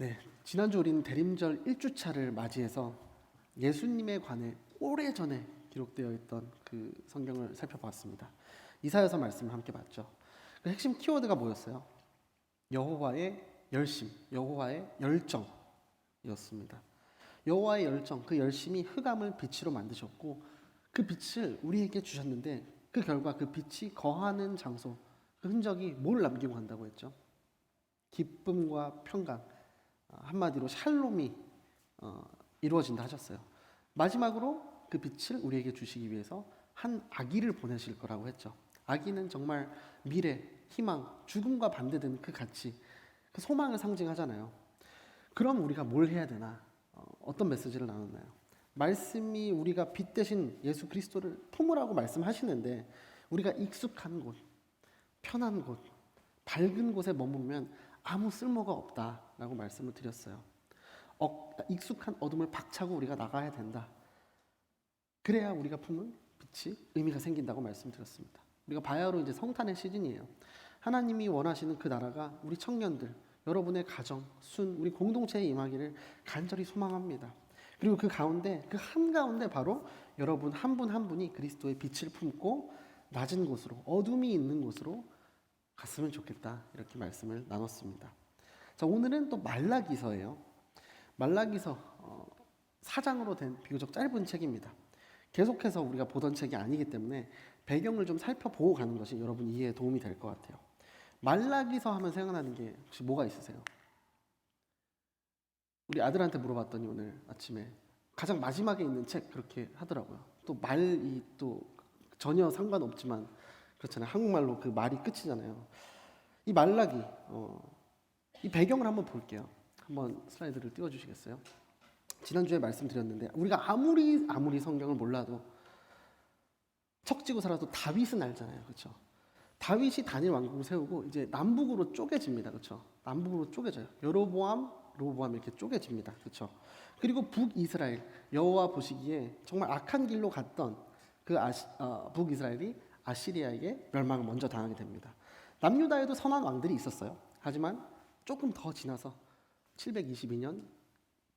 네, 지난주 우리는 대림절 1주차를 맞이해서 예수님에 관해 오래전에 기록되어 있던 그 성경을 살펴봤습니다. 이사야서 말씀을 함께 봤죠. 그 핵심 키워드가 뭐였어요? 여호와의 열심, 여호와의 열정이었습니다. 여호와의 열정, 그 열심이 흑암을 빛으로 만드셨고 그 빛을 우리에게 주셨는데 그 결과 그 빛이 거하는 장소, 그 흔적이 뭘 남기고 간다고 했죠? 기쁨과 평강, 한마디로 샬롬이 이루어진다 하셨어요. 마지막으로 그 빛을 우리에게 주시기 위해서 한 아기를 보내실 거라고 했죠. 아기는 정말 미래, 희망, 죽음과 반대되는 그 가치, 그 소망을 상징하잖아요. 그럼 우리가 뭘 해야 되나? 어떤 메시지를 나눴나요? 말씀이 우리가 빛 대신 예수 그리스도를 품으라고 말씀하시는데 우리가 익숙한 곳, 편한 곳, 밝은 곳에 머무르면 아무 쓸모가 없다라고 말씀을 드렸어요. 익숙한 어둠을 박차고 우리가 나가야 된다. 그래야 우리가 품은 빛이 의미가 생긴다고 말씀드렸습니다. 우리가 바야흐로 이제 성탄의 시즌이에요. 하나님이 원하시는 그 나라가 우리 청년들, 여러분의 가정, 순, 우리 공동체에 임하기를 간절히 소망합니다. 그리고 그 가운데, 그 한가운데 바로 여러분 한 분 한 분이 그리스도의 빛을 품고 낮은 곳으로, 어둠이 있는 곳으로 갔으면 좋겠다. 이렇게 말씀을 나눴습니다. 자, 오늘은 또 말라기서예요. 말라기서 4장으로 된 비교적 짧은 책입니다. 계속해서 우리가 보던 책이 아니기 때문에 배경을 좀 살펴보고 가는 것이 여러분 이해에 도움이 될 것 같아요. 말라기서 하면 생각나는 게 혹시 뭐가 있으세요? 우리 아들한테 물어봤더니 오늘 아침에 가장 마지막에 있는 책 그렇게 하더라고요. 또 말이 또 전혀 상관없지만 그렇잖아요. 한국말로 그 말이 끝이잖아요. 이 말라기, 이 배경을 한번 볼게요. 한번 슬라이드를 띄워주시겠어요? 지난주에 말씀드렸는데 우리가 아무리 성경을 몰라도 척지고 살아도 다윗은 알잖아요. 그렇죠? 다윗이 단일 왕국을 세우고 이제 남북으로 쪼개집니다. 그렇죠? 남북으로 쪼개져요. 여로보암, 로보암 이렇게 쪼개집니다. 그렇죠? 그리고 북이스라엘, 여호와 보시기에 정말 악한 길로 갔던 그 북이스라엘이 아시리아에게 멸망을 먼저 당하게 됩니다. 남유다에도 선한 왕들이 있었어요. 하지만 조금 더 지나서 722년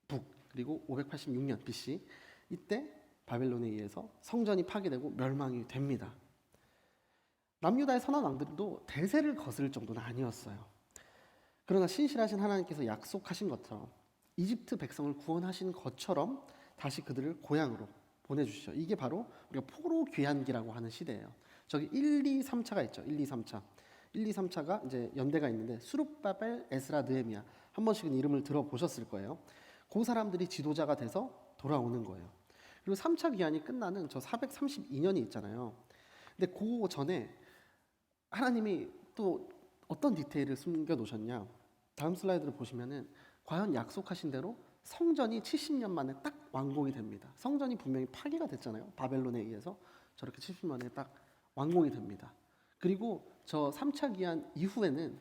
북 그리고 586년 BC 이때 바벨론에 의해서 성전이 파괴되고 멸망이 됩니다. 남유다의 선한 왕들도 대세를 거스를 정도는 아니었어요. 그러나 신실하신 하나님께서 약속하신 것처럼 이집트 백성을 구원하신 것처럼 다시 그들을 고향으로 보내주시죠. 이게 바로 우리가 포로 귀환기라고 하는 시대예요. 저기 1, 2, 3차가 있죠. 1, 2, 3차. 1, 2, 3차가 이제 연대가 있는데 수룹바벨, 에스라, 느헤미야 한 번씩은 이름을 들어보셨을 거예요. 그 사람들이 지도자가 돼서 돌아오는 거예요. 그리고 3차 귀환이 끝나는 저 432년이 있잖아요. 근데 그 전에 하나님이 또 어떤 디테일을 숨겨 놓으셨냐? 다음 슬라이드를 보시면은 과연 약속하신 대로 성전이 70년 만에 딱 완공이 됩니다. 성전이 분명히 파괴가 됐잖아요. 바벨론에 의해서 저렇게 70년 만에 딱 완공이 됩니다. 그리고 저 3차 기한 이후에는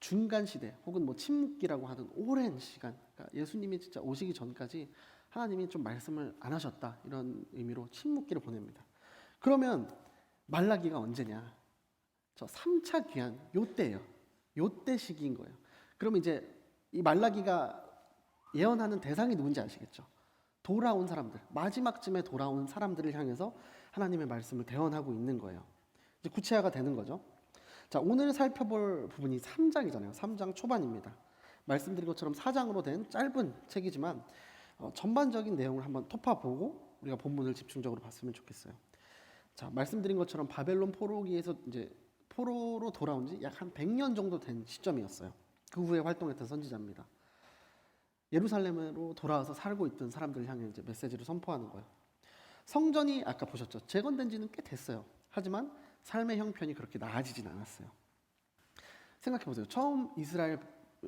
중간 시대 혹은 뭐 침묵기라고 하는 오랜 시간, 그러니까 예수님이 진짜 오시기 전까지 하나님이 좀 말씀을 안 하셨다 이런 의미로 침묵기를 보냅니다. 그러면 말라기가 언제냐? 저 3차 귀환 요때예요. 요때 시기인 거예요. 그러면 이제 이 말라기가 예언하는 대상이 누군지 아시겠죠? 돌아온 사람들, 마지막쯤에 돌아온 사람들을 향해서 하나님의 말씀을 대언하고 있는 거예요. 이제 구체화가 되는 거죠. 자, 오늘 살펴볼 부분이 3장이잖아요. 3장 초반입니다. 말씀드린 것처럼 4장으로 된 짧은 책이지만 전반적인 내용을 한번 토파보고 우리가 본문을 집중적으로 봤으면 좋겠어요. 자, 말씀드린 것처럼 바벨론 포로기에서 이제 포로로 돌아온 지 약 한 100년 정도 된 시점이었어요. 그 후에 활동했던 선지자입니다. 예루살렘으로 돌아와서 살고 있던 사람들을 향해 이제 메시지를 선포하는 거예요. 성전이 아까 보셨죠? 재건된 지는 꽤 됐어요. 하지만 삶의 형편이 그렇게 나아지진 않았어요. 생각해 보세요. 처음 이스라엘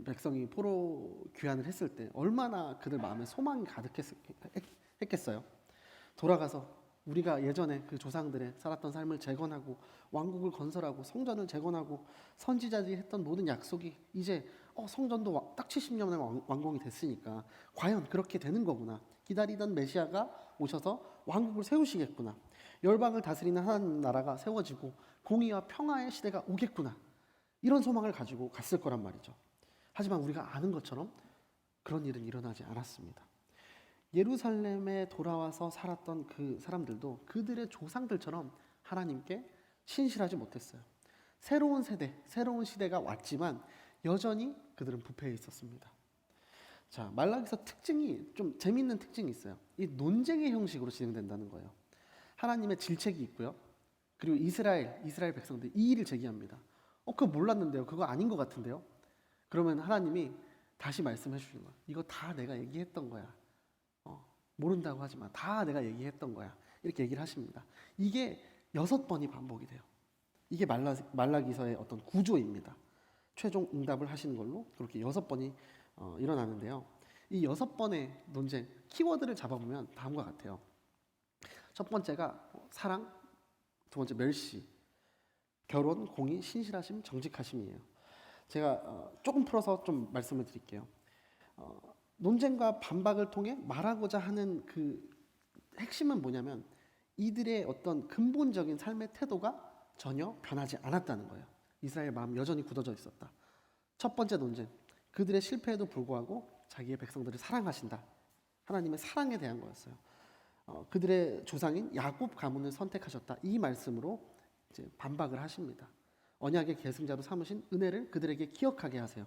백성이 포로 귀환을 했을 때 얼마나 그들 마음에 소망이 가득했겠어요. 돌아가서 우리가 예전에 그 조상들의 살았던 삶을 재건하고 왕국을 건설하고 성전을 재건하고 선지자들이 했던 모든 약속이 이제 성전도 딱 70년 만에 완공이 됐으니까 과연 그렇게 되는 거구나. 기다리던 메시아가 오셔서 왕국을 세우시겠구나. 열방을 다스리는 하나님 나라가 세워지고 공의와 평화의 시대가 오겠구나. 이런 소망을 가지고 갔을 거란 말이죠. 하지만 우리가 아는 것처럼 그런 일은 일어나지 않았습니다. 예루살렘에 돌아와서 살았던 그 사람들도 그들의 조상들처럼 하나님께 신실하지 못했어요. 새로운 세대, 새로운 시대가 왔지만 여전히 그들은 부패해 있었습니다. 자, 말라기서 특징이 좀 재밌는 특징이 있어요. 이 논쟁의 형식으로 진행된다는 거예요. 하나님의 질책이 있고요. 그리고 이스라엘 백성들 이 일을 제기합니다. 그거 몰랐는데요. 그거 아닌 것 같은데요. 그러면 하나님이 다시 말씀해 주시는 거예요. 이거 다 내가 얘기했던 거야. 모른다고 하지 마. 다 내가 얘기했던 거야. 이렇게 얘기를 하십니다. 이게 6번이 반복이 돼요. 이게 말라기서의 어떤 구조입니다. 최종 응답을 하시는 걸로 그렇게 6번이 일어나는데요. 이 6번의 논쟁 키워드를 잡아보면 다음과 같아요. 첫 번째가 사랑, 두 번째 멸시, 결혼, 공의, 신실하심, 정직하심이에요. 제가 조금 풀어서 좀 말씀을 드릴게요. 논쟁과 반박을 통해 말하고자 하는 그 핵심은 뭐냐면 이들의 어떤 근본적인 삶의 태도가 전혀 변하지 않았다는 거예요. 이스라엘 마음 여전히 굳어져 있었다. 첫 번째 논쟁, 그들의 실패에도 불구하고 자기의 백성들을 사랑하신다. 하나님의 사랑에 대한 거였어요. 그들의 조상인 야곱 가문을 선택하셨다. 이 말씀으로 이제 반박을 하십니다. 언약의 계승자로 삼으신 은혜를 그들에게 기억하게 하세요.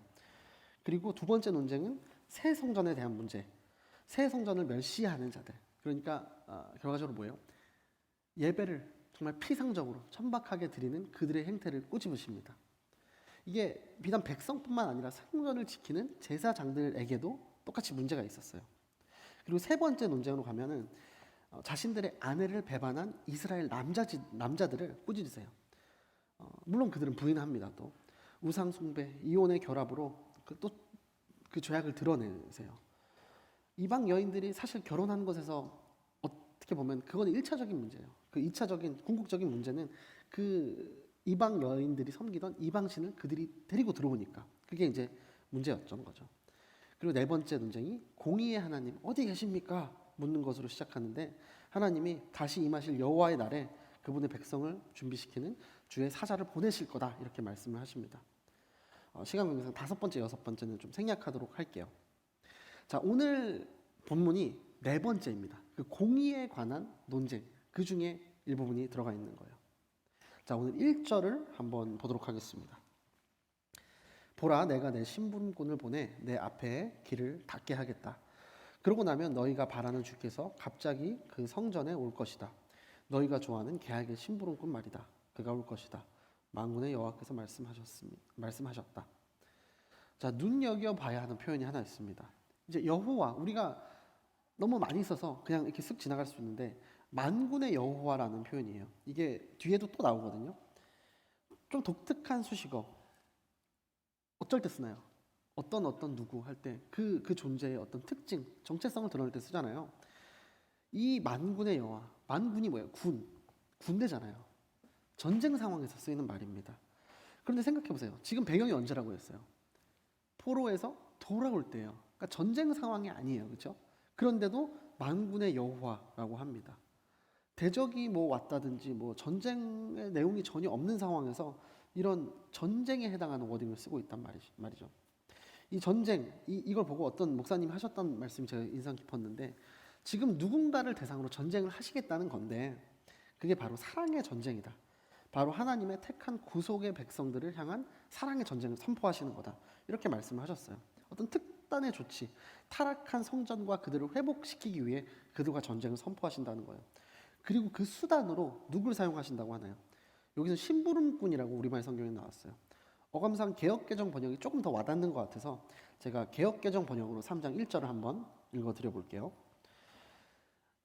그리고 두 번째 논쟁은 새 성전에 대한 문제. 새 성전을 멸시하는 자들. 그러니까 결과적으로 뭐예요? 예배를 정말 피상적으로 천박하게 드리는 그들의 행태를 꼬집으십니다. 이게 비단 백성뿐만 아니라 성전을 지키는 제사장들에게도 똑같이 문제가 있었어요. 그리고 세 번째 논쟁으로 가면은 자신들의 아내를 배반한 이스라엘 남자들을 꾸짖으세요. 물론 그들은 부인합니다. 또 우상 숭배, 이혼의 결합으로 그 죄악을 드러내세요. 이방 여인들이 사실 결혼하는 것에서 어떻게 보면 그건 1차적인 문제예요. 그 2차적인 궁극적인 문제는 그 이방 여인들이 섬기던 이방신을 그들이 데리고 들어오니까 그게 이제 문제였던 거죠. 그리고 네 번째 논쟁이 공의의 하나님 어디 계십니까? 묻는 것으로 시작하는데 하나님이 다시 임하실 여호와의 날에 그분의 백성을 준비시키는 주의 사자를 보내실 거다 이렇게 말씀을 하십니다. 시간 관계상 5번째, 6번째는 좀 생략하도록 할게요. 자, 오늘 본문이 4번째입니다. 그 공의에 관한 논쟁, 그 중에 일부분이 들어가 있는 거예요. 자, 오늘 1절을 한번 보도록 하겠습니다. 보라, 내가 내 심부름꾼을 보내 내 앞에 길을 닫게 하겠다. 그러고 나면 너희가 바라는 주께서 갑자기 그 성전에 올 것이다. 너희가 좋아하는 계약의 심부름꾼 말이다. 그가 올 것이다. 만군의 여호와께서 말씀하셨다. 자, 눈여겨봐야 하는 표현이 하나 있습니다. 이제 여호와, 우리가 너무 많이 써서 그냥 이렇게 쓱 지나갈 수 있는데 만군의 여호와라는 표현이에요. 이게 뒤에도 또 나오거든요. 좀 독특한 수식어. 어쩔 때 쓰나요? 어떤 누구 할 때 그 존재의 어떤 특징, 정체성을 드러낼 때 쓰잖아요. 이 만군의 여호와, 만군이 뭐예요? 군대잖아요. 전쟁 상황에서 쓰이는 말입니다. 그런데 생각해 보세요. 지금 배경이 언제라고 했어요? 포로에서 돌아올 때예요. 그러니까 전쟁 상황이 아니에요, 그렇죠? 그런데도 만군의 여호와라고 합니다. 대적이 뭐 왔다든지 뭐 전쟁의 내용이 전혀 없는 상황에서 이런 전쟁에 해당하는 워딩을 쓰고 있단 말이죠. 이 전쟁, 이걸 보고 어떤 목사님이 하셨던 말씀이 제가 인상 깊었는데 지금 누군가를 대상으로 전쟁을 하시겠다는 건데 그게 바로 사랑의 전쟁이다. 바로 하나님의 택한 구속의 백성들을 향한 사랑의 전쟁을 선포하시는 거다. 이렇게 말씀을 하셨어요. 어떤 특단의 조치, 타락한 성전과 그들을 회복시키기 위해 그들과 전쟁을 선포하신다는 거예요. 그리고 그 수단으로 누구를 사용하신다고 하나요? 여기서 심부름꾼이라고 우리말 성경에 나왔어요. 어감상 개역개정 번역이 조금 더 와닿는 것 같아서 제가 개역개정 번역으로 3장 1절을 한번 읽어드려 볼게요.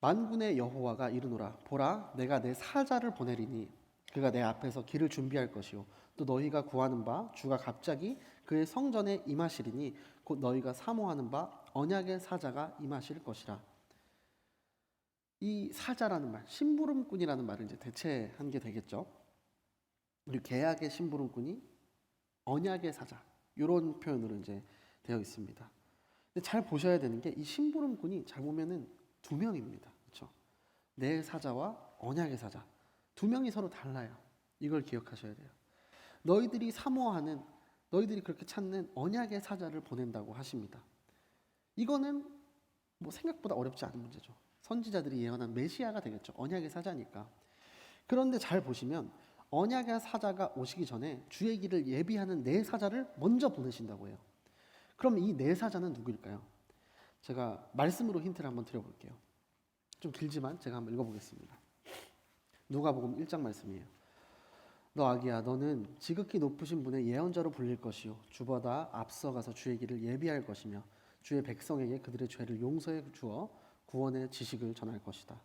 만군의 여호와가 이르노라 보라 내가 내 사자를 보내리니 그가 내 앞에서 길을 준비할 것이요 또 너희가 구하는 바 주가 갑자기 그의 성전에 임하시리니 곧 너희가 사모하는 바 언약의 사자가 임하실 것이라. 이 사자라는 말, 심부름꾼이라는 말을 이제 대체한 게 되겠죠. 우리 계약의 심부름꾼이 언약의 사자 이런 표현으로 이제 되어 있습니다. 근데 잘 보셔야 되는 게 이 심부름꾼이 잘 보면은 2명입니다. 그렇죠? 내 사자와 언약의 사자 2명이 서로 달라요. 이걸 기억하셔야 돼요. 너희들이 사모하는 너희들이 그렇게 찾는 언약의 사자를 보낸다고 하십니다. 이거는 뭐 생각보다 어렵지 않은 문제죠. 선지자들이 예언한 메시아가 되겠죠. 언약의 사자니까. 그런데 잘 보시면 언약의 사자가 오시기 전에 주의 길을 예비하는 네 사자를 먼저 보내신다고 해요. 그럼 이 네 사자는 누구일까요? 제가 말씀으로 힌트를 한번 드려볼게요. 좀 길지만 제가 한번 읽어보겠습니다. 누가복음 1장 말씀이에요. 너 아기야, 너는 지극히 높으신 분의 예언자로 불릴 것이요 주보다 앞서가서 주의 길을 예비할 것이며 주의 백성에게 그들의 죄를 용서해 주어 구원의 지식을 전할 것이다.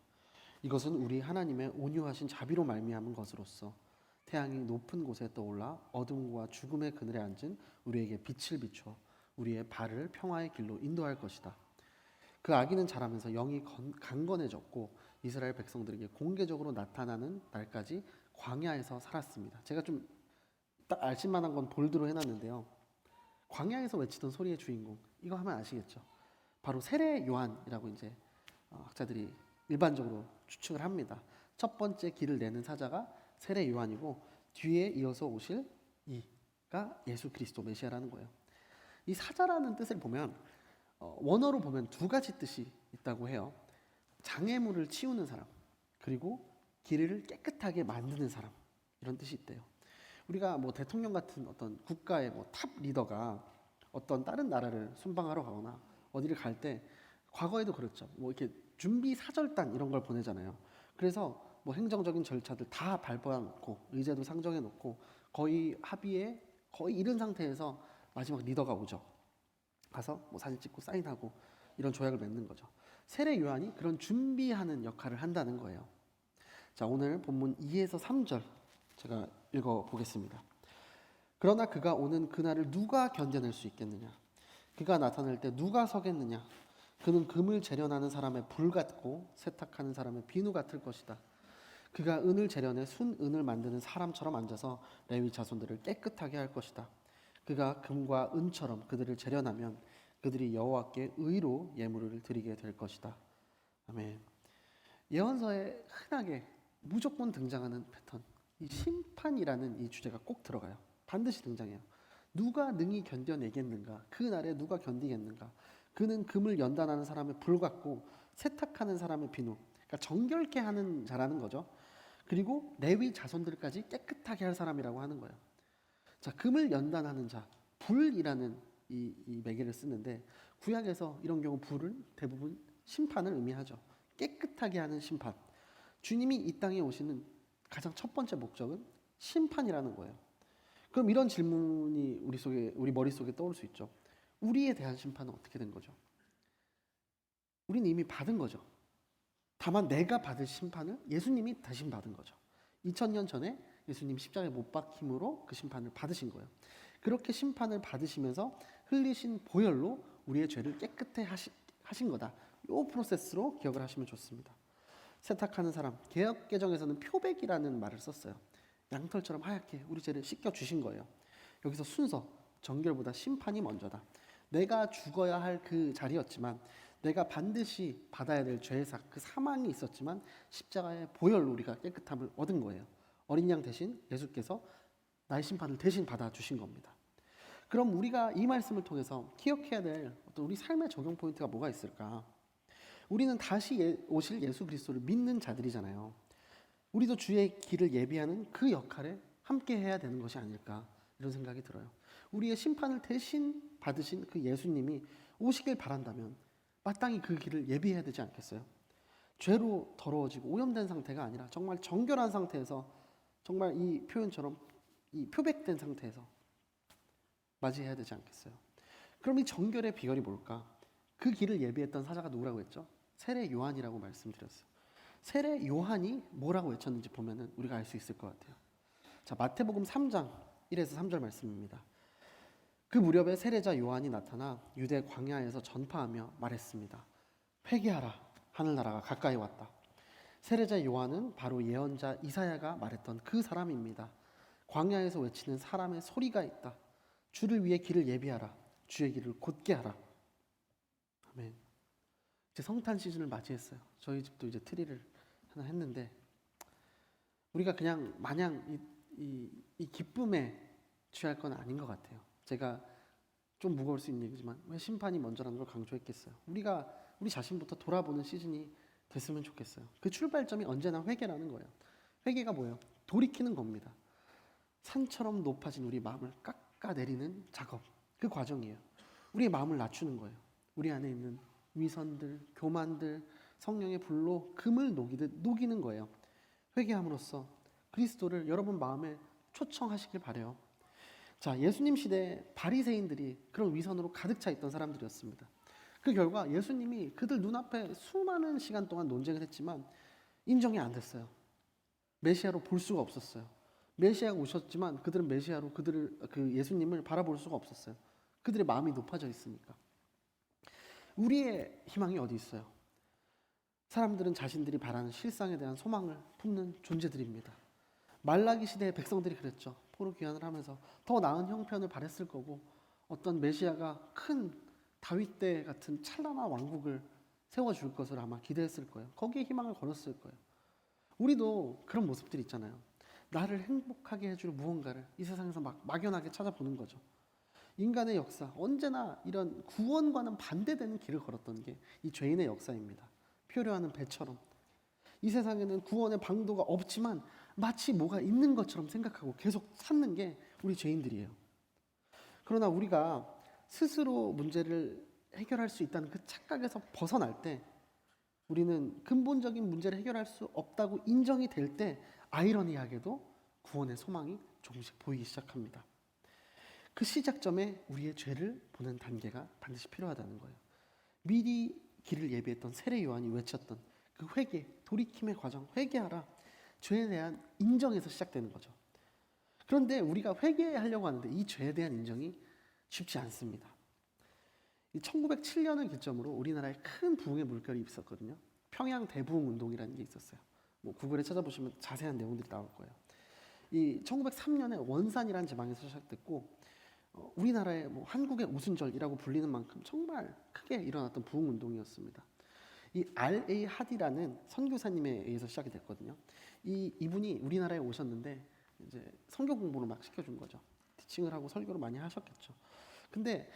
이것은 우리 하나님의 온유하신 자비로 말미암은 것으로서 태양이 높은 곳에 떠올라 어둠과 죽음의 그늘에 앉은 우리에게 빛을 비춰 우리의 발을 평화의 길로 인도할 것이다. 그 아기는 자라면서 영이 강건해졌고 이스라엘 백성들에게 공개적으로 나타나는 날까지 광야에서 살았습니다. 제가 좀 딱 알실만한 건 볼드로 해놨는데요. 광야에서 외치던 소리의 주인공, 이거 하면 아시겠죠? 바로 세례 요한이라고 이제 학자들이 일반적으로 추측을 합니다. 첫 번째 길을 내는 사자가 세례 요한이고 뒤에 이어서 오실 이가 예수 그리스도 메시아라는 거예요. 이 사자라는 뜻을 보면 원어로 보면 두 가지 뜻이 있다고 해요. 장애물을 치우는 사람, 그리고 길을 깨끗하게 만드는 사람, 이런 뜻이 있대요. 우리가 뭐 대통령 같은 어떤 국가의 뭐 탑 리더가 어떤 다른 나라를 순방하러 가거나 어디를 갈 때 과거에도 그랬죠. 뭐 이렇게 준비 사절단 이런 걸 보내잖아요. 그래서 뭐 행정적인 절차들 다 밟아놓고 의제도 상정해 놓고 거의 합의에 거의 이른 상태에서 마지막 리더가 오죠. 가서 뭐 사진 찍고 사인하고 이런 조약을 맺는 거죠. 세례 요한이 그런 준비하는 역할을 한다는 거예요. 자, 오늘 본문 2에서 3절 제가 읽어 보겠습니다. 그러나 그가 오는 그날을 누가 견뎌낼 수 있겠느냐? 그가 나타날 때 누가 서겠느냐? 그는 금을 재련하는 사람의 불 같고 세탁하는 사람의 비누 같을 것이다. 그가 은을 재련해 순은을 만드는 사람처럼 앉아서 레위 자손들을 깨끗하게 할 것이다. 그가 금과 은처럼 그들을 재련하면 그들이 여호와께 의로 예물을 드리게 될 것이다. 아멘. 예언서에 흔하게 무조건 등장하는 패턴, 이 심판이라는 이 주제가 꼭 들어가요. 반드시 등장해요. 누가 능히 견뎌내겠는가? 그 날에 누가 견디겠는가? 그는 금을 연단하는 사람의 불 같고 세탁하는 사람의 비누, 그러니까 정결케 하는 자라는 거죠. 그리고 레위 자손들까지 깨끗하게 할 사람이라고 하는 거예요. 자, 금을 연단하는 자, 불이라는 이 매개를 쓰는데 구약에서 이런 경우 불은 대부분 심판을 의미하죠. 깨끗하게 하는 심판. 주님이 이 땅에 오시는 가장 첫 번째 목적은 심판이라는 거예요. 그럼 이런 질문이 우리 머릿속에 떠올 수 있죠. 우리에 대한 심판은 어떻게 된 거죠? 우리는 이미 받은 거죠. 다만 내가 받을 심판을 예수님이 대신 받은 거죠. 2000년 전에 예수님 십자가에 못 박힘으로 그 심판을 받으신 거예요. 그렇게 심판을 받으시면서 흘리신 보혈로 우리의 죄를 깨끗해 하신 거다. 이 프로세스로 기억을 하시면 좋습니다. 세탁하는 사람, 개역 개정에서는 표백이라는 말을 썼어요. 양털처럼 하얗게 우리 죄를 씻겨 주신 거예요. 여기서 순서, 정결보다 심판이 먼저다. 내가 죽어야 할 그 자리였지만 내가 반드시 받아야 될 죄의삭, 그 사망이 있었지만 십자가의 보혈로 우리가 깨끗함을 얻은 거예요. 어린 양 대신 예수께서 나의 심판을 대신 받아주신 겁니다. 그럼 우리가 이 말씀을 통해서 기억해야 될 어떤 우리 삶의 적용 포인트가 뭐가 있을까? 우리는 다시 오실 예수 그리스도를 믿는 자들이잖아요. 우리도 주의 길을 예비하는 그 역할에 함께 해야 되는 것이 아닐까 이런 생각이 들어요. 우리의 심판을 대신 받으신 그 예수님이 오시길 바란다면 마땅히 그 길을 예비해야 되지 않겠어요? 죄로 더러워지고 오염된 상태가 아니라 정말 정결한 상태에서 정말 이 표현처럼 이 표백된 상태에서 맞이해야 되지 않겠어요? 그럼 이 정결의 비결이 뭘까? 그 길을 예비했던 사자가 누구라고 했죠? 세례 요한이라고 말씀드렸어요. 세례 요한이 뭐라고 외쳤는지 보면은 우리가 알 수 있을 것 같아요. 자, 마태복음 3장 1에서 3절 말씀입니다. 그 무렵에 세례자 요한이 나타나 유대 광야에서 전파하며 말했습니다. 회개하라, 하늘나라가 가까이 왔다. 세례자 요한은 바로 예언자 이사야가 말했던 그 사람입니다. 광야에서 외치는 사람의 소리가 있다. 주를 위해 길을 예비하라. 주의 길을 곧게 하라. 아멘. 이제 성탄 시즌을 맞이했어요. 저희 집도 이제 트리를 하나 했는데 우리가 그냥 마냥 이 기쁨에 취할 건 아닌 것 같아요. 제가 좀 무거울 수 있는 얘기지만 왜 심판이 먼저라는 걸 강조했겠어요? 우리 자신부터 돌아보는 시즌이 됐으면 좋겠어요. 그 출발점이 언제나 회개라는 거예요. 회개가 뭐예요? 돌이키는 겁니다. 산처럼 높아진 우리 마음을 깎아내리는 작업, 그 과정이에요. 우리의 마음을 낮추는 거예요. 우리 안에 있는 위선들, 교만들, 성령의 불로 금을 녹이듯 녹이는 거예요. 회개함으로써 그리스도를 여러분 마음에 초청하시길 바래요. 자, 예수님 시대에 바리새인들이 그런 위선으로 가득 차 있던 사람들이었습니다. 그 결과 예수님이 그들 눈앞에 수많은 시간 동안 논쟁을 했지만 인정이 안 됐어요. 메시아로 볼 수가 없었어요. 메시아가 오셨지만 그들은 메시아로 그 예수님을 바라볼 수가 없었어요. 그들의 마음이 높아져 있으니까. 우리의 희망이 어디 있어요? 사람들은 자신들이 바라는 실상에 대한 소망을 품는 존재들입니다. 말라기 시대의 백성들이 그랬죠. 포로 귀환을 하면서 더 나은 형편을 바랬을 거고 어떤 메시아가 큰 다윗 때 같은 찬란한 왕국을 세워줄 것을 아마 기대했을 거예요. 거기에 희망을 걸었을 거예요. 우리도 그런 모습들이 있잖아요. 나를 행복하게 해줄 무언가를 이 세상에서 막연하게 찾아보는 거죠. 인간의 역사, 언제나 이런 구원과는 반대되는 길을 걸었던 게 이 죄인의 역사입니다. 표류하는 배처럼. 이 세상에는 구원의 방도가 없지만 마치 뭐가 있는 것처럼 생각하고 계속 찾는 게 우리 죄인들이에요. 그러나 우리가 스스로 문제를 해결할 수 있다는 그 착각에서 벗어날 때 우리는 근본적인 문제를 해결할 수 없다고 인정이 될 때 아이러니하게도 구원의 소망이 조금씩 보이기 시작합니다. 그 시작점에 우리의 죄를 보는 단계가 반드시 필요하다는 거예요. 미리 길을 예비했던 세례 요한이 외쳤던 그 회개, 돌이킴의 과정, 회개하라. 죄에 대한 인정에서 시작되는 거죠. 그런데 우리가 회개하려고 하는데 이 죄에 대한 인정이 쉽지 않습니다. 1907년을 기점으로 우리나라에 큰 부흥의 물결이 있었거든요. 평양 대부흥 운동이라는 게 있었어요. 뭐 구글에 찾아보시면 자세한 내용들이 나올 거예요. 이 1903년에 원산이라는 지방에서 시작됐고 우리나라의 뭐 한국의 오순절이라고 불리는 만큼 정말 크게 일어났던 부흥 운동이었습니다. 이 R.A. 하디라는 선교사님에 의해서 시작이 됐거든요. 이분이 우리나라에 오셨는데 이제 선교 공부를 막 시켜준 거죠. 티칭을 하고 설교를 많이 하셨겠죠. 근데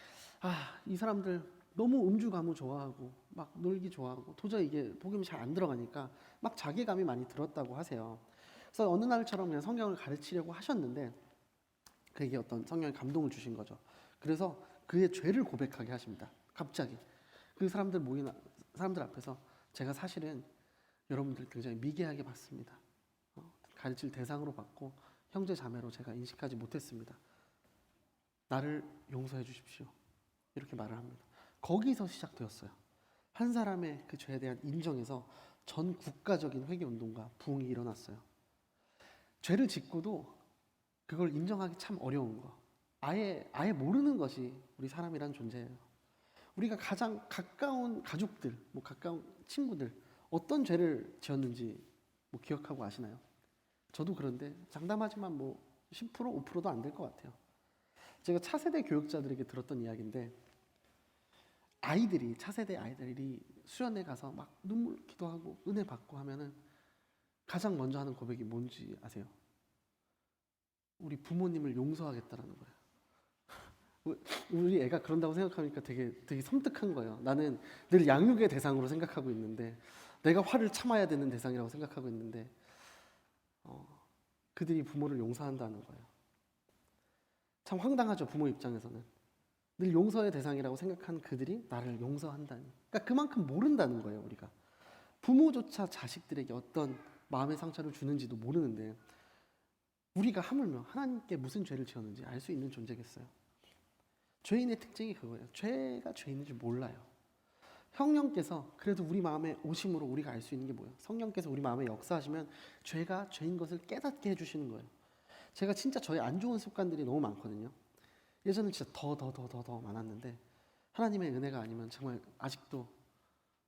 이 사람들 너무 음주가무 좋아하고 막 놀기 좋아하고 도저히 이게 복음이 잘 안 들어가니까 막 자괴감이 많이 들었다고 하세요. 그래서 어느 날처럼 그냥 성경을 가르치려고 하셨는데 그에게 어떤 성령의 감동을 주신 거죠. 그래서 그의 죄를 고백하게 하십니다. 갑자기 그 사람들 앞에서 제가 사실은 여러분들 굉장히 미개하게 봤습니다. 가르칠 대상으로 봤고 형제 자매로 제가 인식하지 못했습니다. 나를 용서해 주십시오. 이렇게 말을 합니다. 거기서 시작되었어요. 한 사람의 그 죄에 대한 인정에서 전 국가적인 회개 운동과 부흥이 일어났어요. 죄를 짓고도 그걸 인정하기 참 어려운 거. 아예 모르는 것이 우리 사람이란 존재예요. 우리가 가장 가까운 가족들, 뭐 가까운 친구들 어떤 죄를 지었는지 뭐 기억하고 아시나요? 저도 그런데 장담하지만 뭐 10% 5%도 안 될 것 같아요. 제가 차세대 교육자들에게 들었던 이야기인데 차세대 아이들이 수련회 가서 막 눈물 기도하고 은혜 받고 하면은 가장 먼저 하는 고백이 뭔지 아세요? 우리 부모님을 용서하겠다라는 거예요. 우리 애가 그런다고 생각하니까 되게 섬뜩한 거예요. 나는 늘 양육의 대상으로 생각하고 있는데 내가 화를 참아야 되는 대상이라고 생각하고 있는데 그들이 부모를 용서한다는 거예요. 참 황당하죠. 부모 입장에서는. 늘 용서의 대상이라고 생각한 그들이 나를 용서한다니. 그러니까 그만큼 모른다는 거예요. 우리가. 부모조차 자식들에게 어떤 마음의 상처를 주는지도 모르는데 우리가 하물며 하나님께 무슨 죄를 지었는지 알 수 있는 존재겠어요. 죄인의 특징이 그거예요. 죄가 죄인인지 몰라요. 성령께서 그래도 우리 마음에 오심으로 우리가 알 수 있는 게 뭐예요? 성령께서 우리 마음에 역사하시면 죄가 죄인 것을 깨닫게 해주시는 거예요. 제가 진짜 저의 안 좋은 습관들이 너무 많거든요. 예전엔 진짜 더 많았는데 하나님의 은혜가 아니면 정말 아직도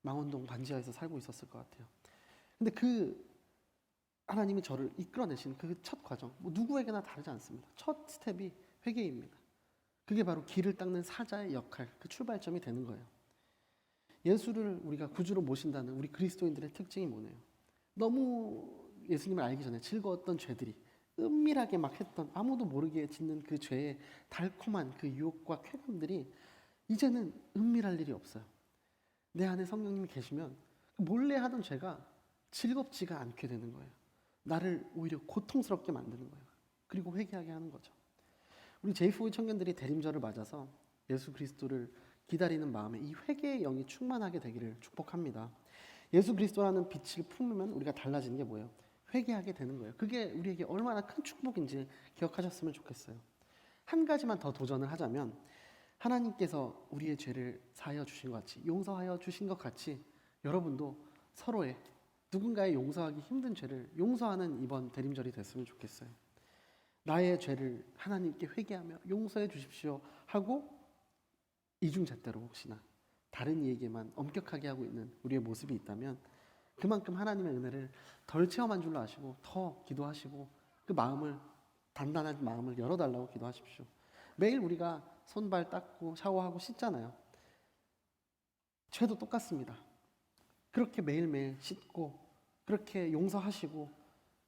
망원동 반지하에서 살고 있었을 것 같아요. 근데 그 하나님이 저를 이끌어내신 그 첫 과정, 뭐 누구에게나 다르지 않습니다. 첫 스텝이 회개입니다. 그게 바로 길을 닦는 사자의 역할, 그 출발점이 되는 거예요. 예수를 우리가 구주로 모신다는 우리 그리스도인들의 특징이 뭐네요? 너무 예수님을 알기 전에 즐거웠던 죄들이 은밀하게 막 했던 아무도 모르게 짓는 그 죄의 달콤한 그 유혹과 쾌감들이 이제는 은밀할 일이 없어요. 내 안에 성령님이 계시면 몰래 하던 죄가 즐겁지가 않게 되는 거예요. 나를 오히려 고통스럽게 만드는 거예요. 그리고 회개하게 하는 거죠. 우리 제4의 청년들이 대림절을 맞아서 예수 그리스도를 기다리는 마음에 이 회개의 영이 충만하게 되기를 축복합니다. 예수 그리스도라는 빛을 품으면 우리가 달라지는 게 뭐예요? 회개하게 되는 거예요. 그게 우리에게 얼마나 큰 축복인지 기억하셨으면 좋겠어요. 한 가지만 더 도전을 하자면 하나님께서 우리의 죄를 사하여 주신 것 같이, 용서하여 주신 것 같이 여러분도 서로의 누군가의 용서하기 힘든 죄를 용서하는 이번 대림절이 됐으면 좋겠어요. 나의 죄를 하나님께 회개하며 용서해 주십시오 하고 이중잣대로 혹시나 다른 이에게만 엄격하게 하고 있는 우리의 모습이 있다면 그만큼 하나님의 은혜를 덜 체험한 줄로 아시고 더 기도하시고 그 마음을, 단단한 마음을 열어달라고 기도하십시오. 매일 우리가 손발 닦고 샤워하고 씻잖아요. 죄도 똑같습니다. 그렇게 매일매일 씻고 그렇게 용서하시고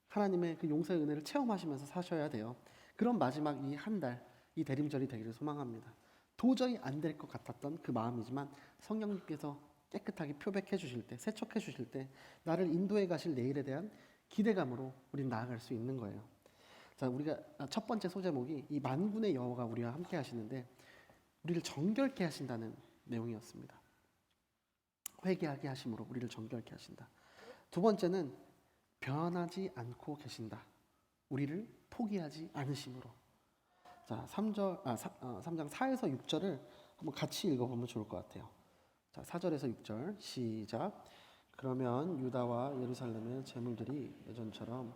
하나님의 그 용서의 은혜를 체험하시면서 사셔야 돼요. 그런 마지막 이 한 달, 이 대림절이 되기를 소망합니다. 도저히 안 될 것 같았던 그 마음이지만 성령님께서 깨끗하게 표백해 주실 때, 세척해 주실 때 나를 인도해 가실 내일에 대한 기대감으로 우린 나아갈 수 있는 거예요. 자, 우리가 첫 번째 소제목이 이 만군의 여호와가 우리와 함께 하시는데 우리를 정결케 하신다는 내용이었습니다. 회개하게 하심으로 우리를 정결케 하신다. 두 번째는 변하지 않고 계신다. 우리를 포기하지 않으심으로. 자, 3장 4에서 6절을 한번 같이 읽어보면 좋을 것 같아요. 자, 4절에서 6절 시작. 그러면 유다와 예루살렘의 재물들이 예전처럼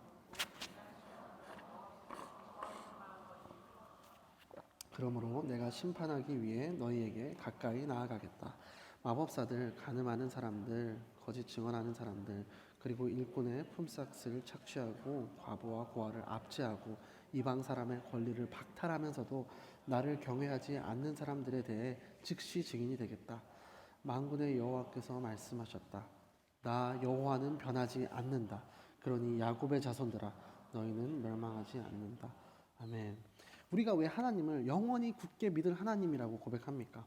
그러므로 내가 심판하기 위해 너희에게 가까이 나아가겠다. 마법사들, 간음하는 사람들, 거짓 증언하는 사람들, 그리고 일꾼의 품삯을 착취하고 과부와 고아를 압제하고 이방 사람의 권리를 박탈하면서도 나를 경외하지 않는 사람들에 대해 즉시 증인이 되겠다. 만군의 여호와께서 말씀하셨다. 나 여호와는 변하지 않는다. 그러니 야곱의 자손들아, 너희는 멸망하지 않는다. 아멘. 우리가 왜 하나님을 영원히 굳게 믿을 하나님이라고 고백합니까?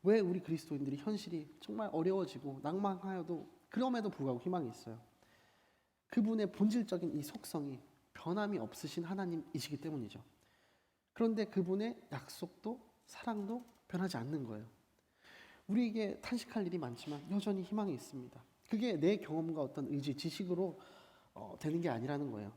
왜 우리 그리스도인들이 현실이 정말 어려워지고 낭망하여도 그럼에도 불구하고 희망이 있어요? 그분의 본질적인 이 속성이 변함이 없으신 하나님이시기 때문이죠. 그런데 그분의 약속도 사랑도 변하지 않는 거예요. 우리에게 탄식할 일이 많지만 여전히 희망이 있습니다. 그게 내 경험과 어떤 의지, 지식으로 되는 게 아니라는 거예요.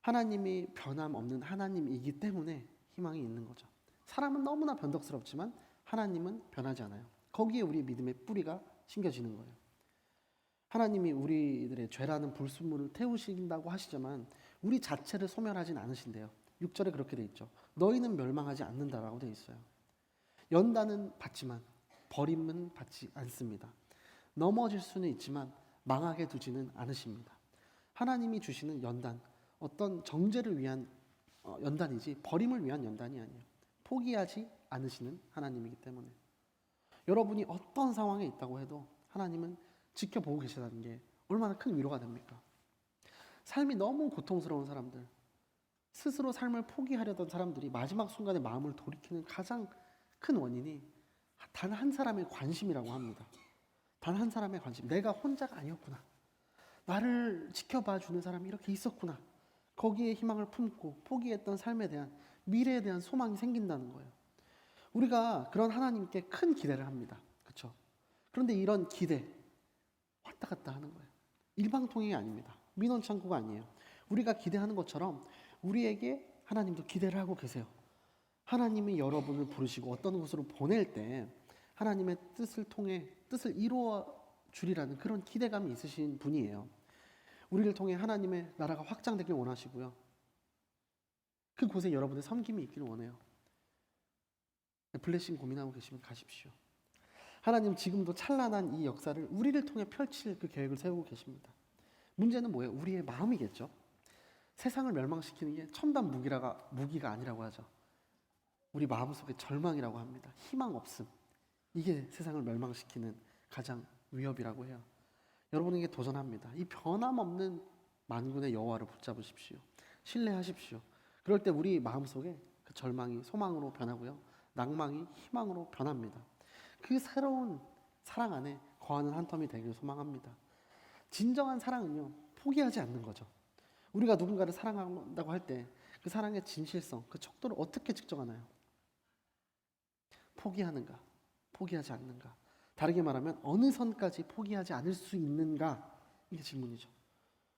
하나님이 변함없는 하나님이기 때문에 희망이 있는 거죠. 사람은 너무나 변덕스럽지만 하나님은 변하지 않아요. 거기에 우리 믿음의 뿌리가 심겨지는 거예요. 하나님이 우리들의 죄라는 불순물을 태우신다고 하시지만 우리 자체를 소멸하진 않으신대요. 6절에 그렇게 돼 있죠. 너희는 멸망하지 않는다라고 돼 있어요. 연단은 받지만 버림은 받지 않습니다. 넘어질 수는 있지만 망하게 두지는 않으십니다. 하나님이 주시는 연단, 어떤 정죄를 위한 연단이지 버림을 위한 연단이 아니에요. 포기하지 않으시는 하나님이기 때문에 여러분이 어떤 상황에 있다고 해도 하나님은 지켜보고 계시다는 게 얼마나 큰 위로가 됩니까? 삶이 너무 고통스러운 사람들, 스스로 삶을 포기하려던 사람들이 마지막 순간에 마음을 돌이키는 가장 큰 원인이 단 한 사람의 관심이라고 합니다. 단 한 사람의 관심. 내가 혼자가 아니었구나. 나를 지켜봐 주는 사람이 이렇게 있었구나. 거기에 희망을 품고 포기했던 삶에 대한, 미래에 대한 소망이 생긴다는 거예요. 우리가 그런 하나님께 큰 기대를 합니다. 그렇죠? 그런데 이런 기대 왔다 갔다 하는 거예요. 일방통행이 아닙니다. 민원창구가 아니에요. 우리가 기대하는 것처럼 우리에게 하나님도 기대를 하고 계세요. 하나님이 여러분을 부르시고 어떤 곳으로 보낼 때 하나님의 뜻을 통해 뜻을 이루어 주리라는 그런 기대감이 있으신 분이에요. 우리를 통해 하나님의 나라가 확장되길 원하시고요. 그곳에 여러분의 섬김이 있기를 원해요. 블레싱 고민하고 계시면 가십시오. 하나님 지금도 찬란한 이 역사를 우리를 통해 펼칠 그 계획을 세우고 계십니다. 문제는 뭐예요? 우리의 마음이겠죠. 세상을 멸망시키는 게 첨단 무기가 아니라고 하죠. 우리 마음속에 절망이라고 합니다. 희망 없음. 이게 세상을 멸망시키는 가장 위협이라고 해요. 여러분에게 도전합니다. 이 변함없는 만군의 여호와를 붙잡으십시오. 신뢰하십시오. 그럴 때 우리 마음속에 그 절망이 소망으로 변하고요. 낭망이 희망으로 변합니다. 그 새로운 사랑 안에 거하는 한 텀이 되길 소망합니다. 진정한 사랑은요, 포기하지 않는 거죠. 우리가 누군가를 사랑한다고 할 때 그 사랑의 진실성, 그 척도를 어떻게 측정하나요? 포기하는가? 포기하지 않는가? 다르게 말하면 어느 선까지 포기하지 않을 수 있는가? 이게 질문이죠.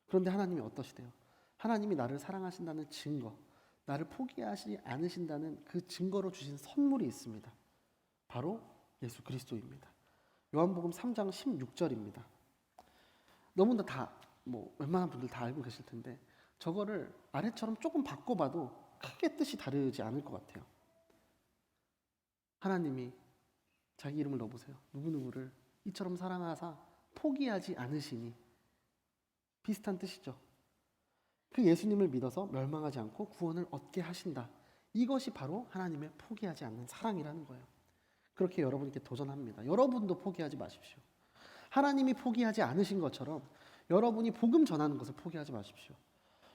그런데 하나님이 어떠시대요? 하나님이 나를 사랑하신다는 증거, 나를 포기하지 않으신다는 그 증거로 주신 선물이 있습니다. 바로 예수 그리스도입니다. 요한복음 3장 16절입니다. 너무나 웬만한 분들 다 알고 계실 텐데 저거를 아래처럼 조금 바꿔봐도 크게 뜻이 다르지 않을 것 같아요. 하나님이 자기 이름을 넣어보세요. 누구누구를 이처럼 사랑하사 포기하지 않으시니, 비슷한 뜻이죠. 그 예수님을 믿어서 멸망하지 않고 구원을 얻게 하신다. 이것이 바로 하나님의 포기하지 않는 사랑이라는 거예요. 그렇게 여러분께 도전합니다. 여러분도 포기하지 마십시오. 하나님이 포기하지 않으신 것처럼 여러분이 복음 전하는 것을 포기하지 마십시오.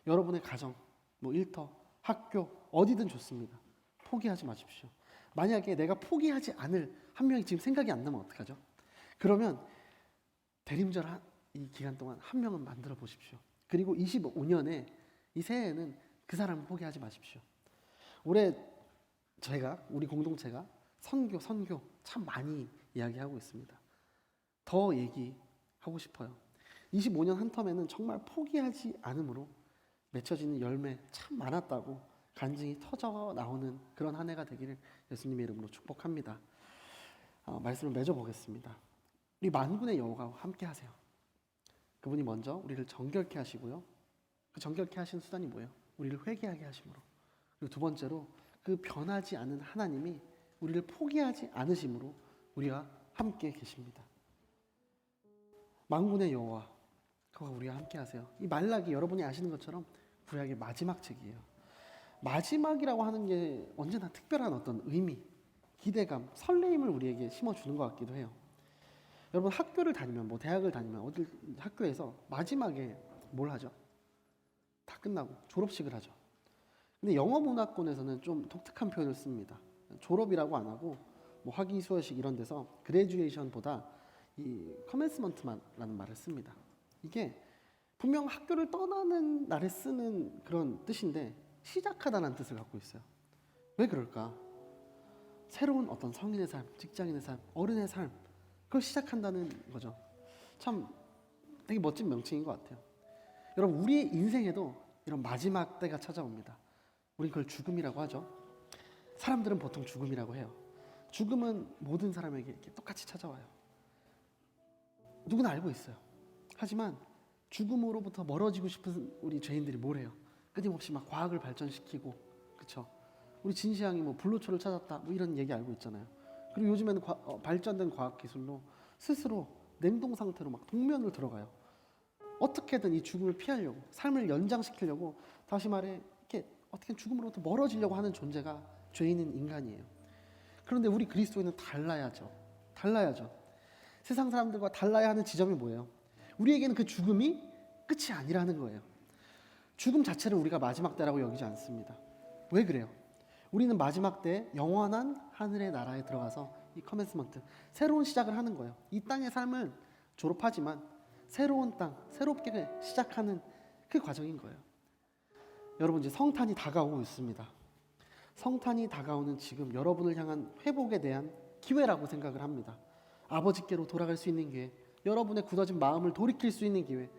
여러분의 가정, 일터, 학교 어디든 좋습니다. 포기하지 마십시오. 만약에 내가 포기하지 않을 한 명이 지금 생각이 안 나면 어떡하죠? 그러면 대림절 이 기간 동안 한 명은 만들어 보십시오. 그리고 25년에 이 새해에는 그 사람을 포기하지 마십시오. 올해 우리 공동체가 선교 참 많이 이야기하고 있습니다. 더 얘기하고 싶어요. 25년 한 텀에는 정말 포기하지 않음으로 맺혀지는 열매 참 많았다고 간증이 터져 나오는 그런 한 해가 되기를 예수님의 이름으로 축복합니다. 말씀을 맺어보겠습니다. 우리 만군의 여호와와 함께 하세요. 그분이 먼저 우리를 정결케 하시고요. 그 정결케 하신 수단이 뭐예요? 우리를 회개하게 하심으로. 그리고 두 번째로 그 변하지 않은 하나님이 우리를 포기하지 않으심으로 우리와 함께 계십니다. 만군의 여호와, 그와 우리와 함께 하세요. 이 말라기 여러분이 아시는 것처럼 구약의 마지막 책이에요. 마지막이라고 하는 게 언제나 특별한 어떤 의미, 기대감, 설레임을 우리에게 심어주는 것 같기도 해요. 여러분 학교를 다니면 대학을 다니면 어디 학교에서 마지막에 뭘 하죠? 다 끝나고 졸업식을 하죠. 근데 영어문화권에서는 좀 독특한 표현을 씁니다. 졸업이라고 안 하고 학위 수여식 이런 데서 그레듀에이션보다 이 커맨스먼트만라는 말을 씁니다. 이게 분명 학교를 떠나는 날에 쓰는 그런 뜻인데 시작하다는 뜻을 갖고 있어요. 왜 그럴까? 새로운 어떤 성인의 삶, 직장인의 삶, 어른의 삶, 그걸 시작한다는 거죠. 참 되게 멋진 명칭인 것 같아요. 여러분 우리의 인생에도 이런 마지막 때가 찾아옵니다. 우린 그걸 죽음이라고 하죠. 사람들은 보통 죽음이라고 해요. 죽음은 모든 사람에게 이렇게 똑같이 찾아와요. 누구나 알고 있어요. 하지만 죽음으로부터 멀어지고 싶은 우리 죄인들이 뭘 해요? 끊임없이 과학을 발전시키고, 그렇죠? 우리 진시황이 불로초를 찾았다 이런 얘기 알고 있잖아요. 그리고 요즘에는 발전된 과학 기술로 스스로 냉동 상태로 동면을 들어가요. 어떻게든 이 죽음을 피하려고, 삶을 연장시키려고, 다시 말해 이렇게 어떻게 죽음으로부터 멀어지려고 하는 존재가 죄인인 인간이에요. 그런데 우리 그리스도인은 달라야죠. 세상 사람들과 달라야 하는 지점이 뭐예요? 우리에게는 그 죽음이 끝이 아니라는 거예요. 죽음 자체를 우리가 마지막 때라고 여기지 않습니다. 왜 그래요? 우리는 마지막 때 영원한 하늘의 나라에 들어가서 이 커맨스먼트, 새로운 시작을 하는 거예요. 이 땅의 삶을 졸업하지만 새로운 땅, 새롭게 시작하는 그 과정인 거예요. 여러분 이제 성탄이 다가오고 있습니다. 성탄이 다가오는 지금 여러분을 향한 회복에 대한 기회라고 생각을 합니다. 아버지께로 돌아갈 수 있는 기회, 여러분의 굳어진 마음을 돌이킬 수 있는 기회,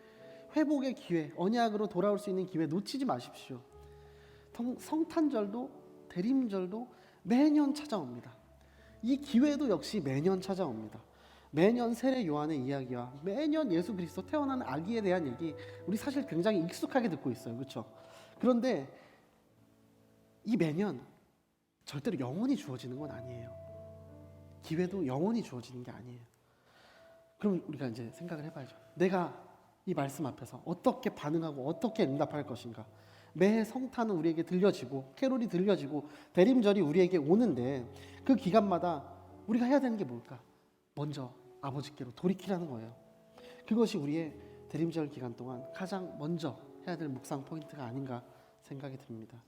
회복의 기회, 언약으로 돌아올 수 있는 기회 놓치지 마십시오. 성탄절도 대림절도 매년 찾아옵니다. 이 기회도 역시 매년 찾아옵니다. 매년 세례 요한의 이야기와 매년 예수 그리스도 태어난 아기에 대한 얘기, 우리 사실 굉장히 익숙하게 듣고 있어요. 그렇죠? 그런데 이 매년 절대로 영원히 주어지는 건 아니에요. 기회도 영원히 주어지는 게 아니에요. 그럼 우리가 이제 생각을 해봐야죠. 내가 이 말씀 앞에서 어떻게 반응하고 어떻게 응답할 것인가. 매 성탄은 우리에게 들려지고 캐롤이 들려지고 대림절이 우리에게 오는데 그 기간마다 우리가 해야 되는 게 뭘까? 먼저 아버지께로 돌이키라는 거예요. 그것이 우리의 대림절 기간 동안 가장 먼저 해야 될 묵상 포인트가 아닌가 생각이 듭니다.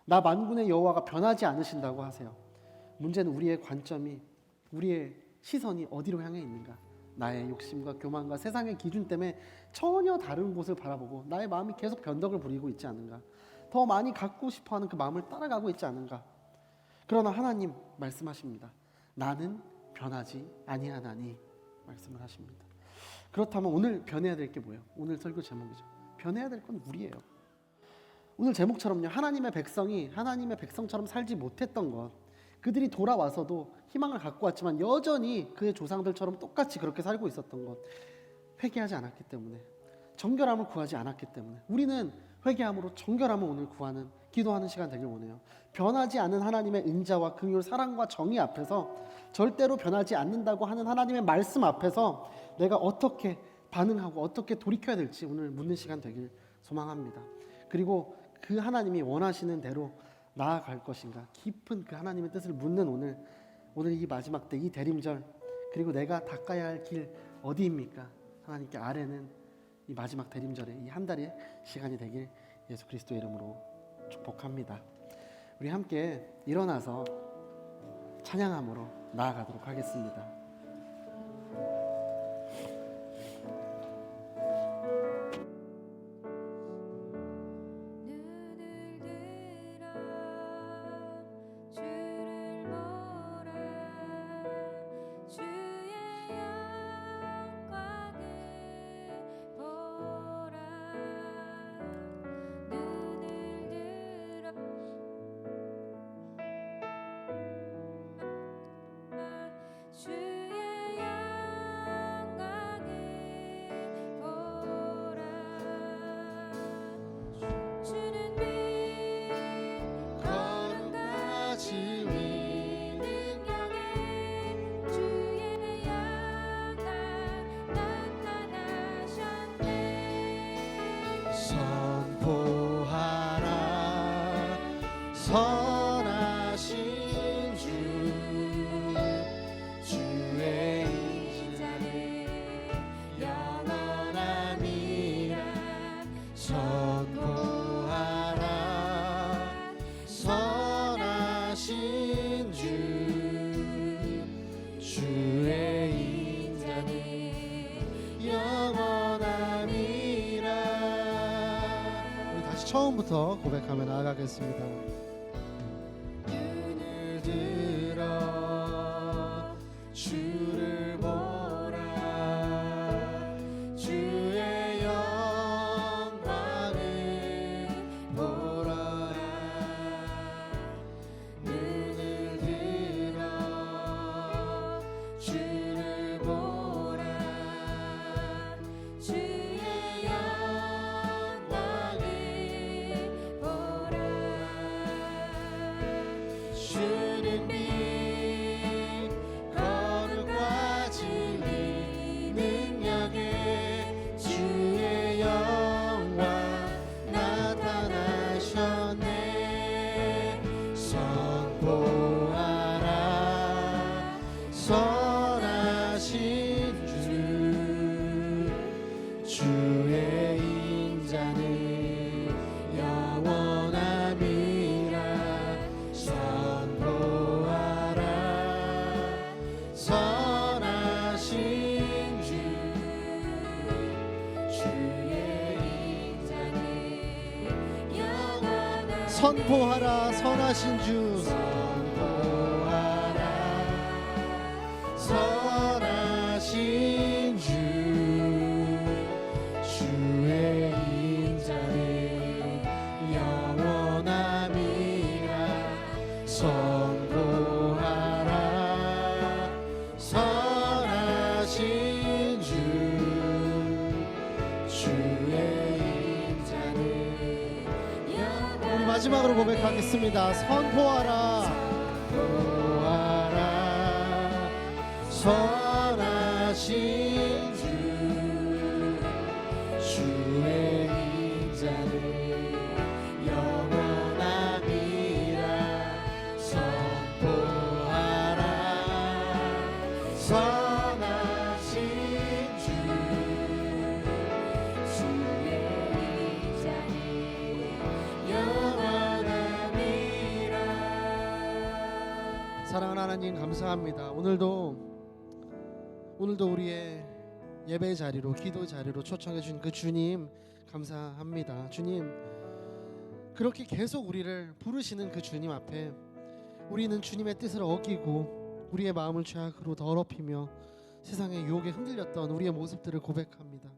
나 만군의 여호와가 변하지 않으신다고 하세요. 문제는 우리의 관점이, 우리의 시선이 어디로 향해 있는가? 나의 욕심과 교만과 세상의 기준 때문에 전혀 다른 곳을 바라보고 나의 마음이 계속 변덕을 부리고 있지 않은가? 더 많이 갖고 싶어하는 그 마음을 따라가고 있지 않은가? 그러나 하나님 말씀하십니다. 나는 변하지 아니하나니 말씀을 하십니다. 그렇다면 오늘 변해야 될 게 뭐예요? 오늘 설교 제목이죠. 변해야 될 건 우리예요. 오늘 제목처럼요, 하나님의 백성이 하나님의 백성처럼 살지 못했던 것, 그들이 돌아와서도 희망을 갖고 왔지만 여전히 그의 조상들처럼 똑같이 그렇게 살고 있었던 것, 회개하지 않았기 때문에, 정결함을 구하지 않았기 때문에, 우리는 회개함으로 정결함을 오늘 구하는, 기도하는 시간 되길 원해요. 변하지 않는 하나님의 은자와 긍휼, 사랑과 정의 앞에서, 절대로 변하지 않는다고 하는 하나님의 말씀 앞에서 내가 어떻게 반응하고 어떻게 돌이켜야 될지 오늘 묻는 시간 되길 소망합니다. 그리고 그 하나님이 원하시는 대로 나아갈 것인가, 깊은 그 하나님의 뜻을 묻는 오늘 이 마지막 때, 이 대림절, 그리고 내가 닦아야 할 길 어디입니까? 하나님께 아뢰는 이 마지막 대림절의 이 한 달의 시간이 되길 예수 그리스도의 이름으로 축복합니다. 우리 함께 일어나서 찬양함으로 나아가도록 하겠습니다. 선하신 주, 주의 인자는 영원함이라. 선포하라. 선하신 주, 주의 인자는 영원함이라. 우리 다시 처음부터 고백하며 나아가겠습니다. 주를 보라. 주의 영광을 보라. 눈을 들어 주를 보라. 주의 영광을 보라. 주는 선하신 주, 주의 인자는 영원함이라. 선포하라. 선하신 주, 주의 인자는 영원함이라. 선포하라. 선하신 주, 선하신 주, 주의 인자는 영원함이라. 선포하라. 선하신 주, 주의 인자는 영원함이라. 우리 마지막으로 고백하겠습니다. 선포하라. 선하신 주, 주의 인자는 영원함이라. 선포하라. 선하신 주, 주의 인자는 영원함이라. 사랑하는 하나님 감사합니다. 오늘도 우리의 예배 자리로, 기도 자리로 초청해 주신 그 주님 감사합니다. 주님, 그렇게 계속 우리를 부르시는 그 주님 앞에 우리는 주님의 뜻을 어기고 우리의 마음을 죄악으로 더럽히며 세상의 유혹에 흔들렸던 우리의 모습들을 고백합니다.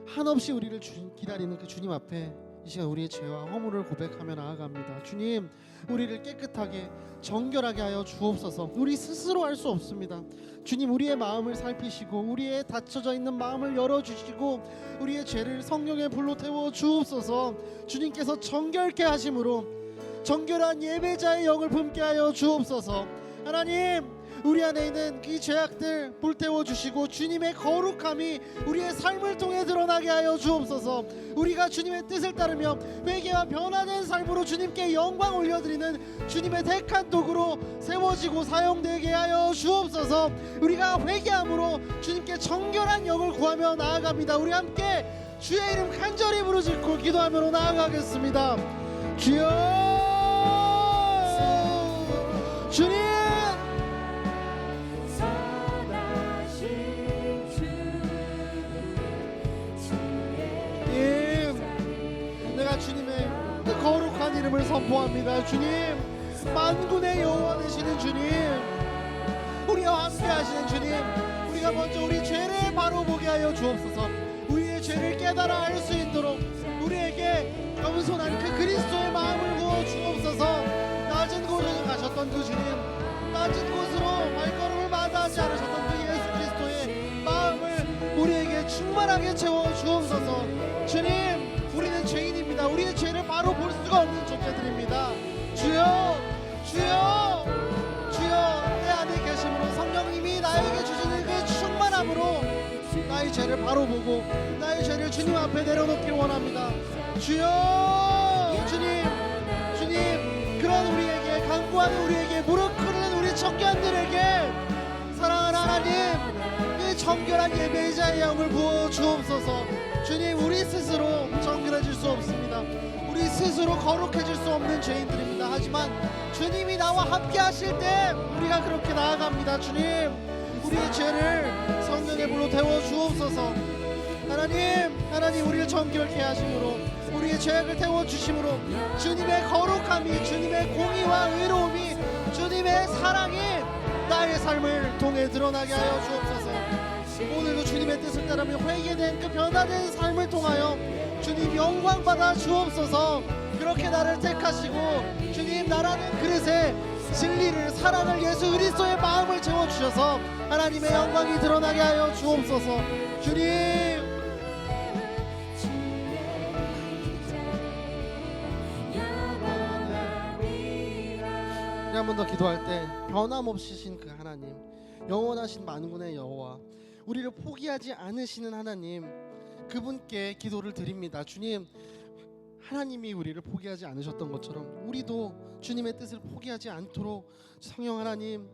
한없이 우리를 기다리는 그 주님 앞에 이 시간 우리의 죄와 허물을 고백하며 나아갑니다. 주님, 우리를 깨끗하게 정결하게 하여 주옵소서. 우리 스스로 할 수 없습니다. 주님, 우리의 마음을 살피시고 우리의 닫혀져 있는 마음을 열어주시고 우리의 죄를 성령의 불로 태워 주옵소서. 주님께서 정결케 하심으로 정결한 예배자의 영을 품게 하여 주옵소서. 하나님, 우리 안에 있는 이 죄악들 불태워 주시고 주님의 거룩함이 우리의 삶을 통해 드러나게 하여 주옵소서. 우리가 주님의 뜻을 따르며 회개와 변화된 삶으로 주님께 영광 올려드리는 주님의 택한 도구로 세워지고 사용되게 하여 주옵소서. 우리가 회개함으로 주님께 정결한 영을 구하며 나아갑니다. 우리 함께 주의 이름 간절히 부르짖고 기도하며 나아가겠습니다. 주여, 주님, 내가 주님의 그 거룩한 이름을 선포합니다. 주님, 만군의 여호와 되시는 주님, 우리와 함께 하시는 주님, 우리가 먼저 우리 죄를 바로 보게 하여 주옵소서. 우리의 죄를 깨달아 알 수 있도록 우리에게 겸손한 그 그리스도의 마음을 부어 주옵소서. 낮은 곳을 가셨던 그 주님, 낮은 곳으로 발걸음을 마다하지 않으셨던 그 예수 그리스도의 마음을 우리에게 충만하게 채워 주옵소서. 주님, 우리는 죄인입니다. 우리의 죄를 바로 볼 수가 없는 존재들입니다. 주여, 주여, 주여, 내 안에 계심으로 성령님이 나에게 주시는 그 충만함으로 나의 죄를 바로 보고 나의 죄를 주님 앞에 내려놓길 원합니다. 주여, 주님, 주님, 그런 우리에게, 간구하는 우리에게, 무릎 꿇는 우리 청년들에게 사랑하는 하나님, 이 정결한 예배자의 영을 부어 주옵소서. 주님, 우리 스스로 정결해질 수 없습니다. 우리 스스로 거룩해질 수 없는 죄인들입니다. 하지만 주님이 나와 함께 하실 때 우리가 그렇게 나아갑니다. 주님, 우리의 죄를 성령의 불로 태워 주옵소서. 하나님, 우리를 정결케 하심으로 우리의 죄악을 태워 주심으로 주님의 거룩함이, 주님의 공의와 의로움이, 주님의 사랑이 나의 삶을 통해 드러나게 하여 주옵소서. 오늘도 주님의 뜻을 따르며 회개된 그 변화된 삶을 통하여 주님 영광 받아 주옵소서. 그렇게 나를 택하시고 주님, 나라는 그릇에 진리를, 사랑을, 예수 그리스도의 마음을 채워주셔서 하나님의 영광이 드러나게 하여 주옵소서. 주님, 한 번 더 기도할 때 변함없으신 그 하나님, 영원하신 만군의 여호와, 우리를 포기하지 않으시는 하나님, 그분께 기도를 드립니다. 주님, 하나님이 우리를 포기하지 않으셨던 것처럼 우리도 주님의 뜻을 포기하지 않도록 성령 하나님,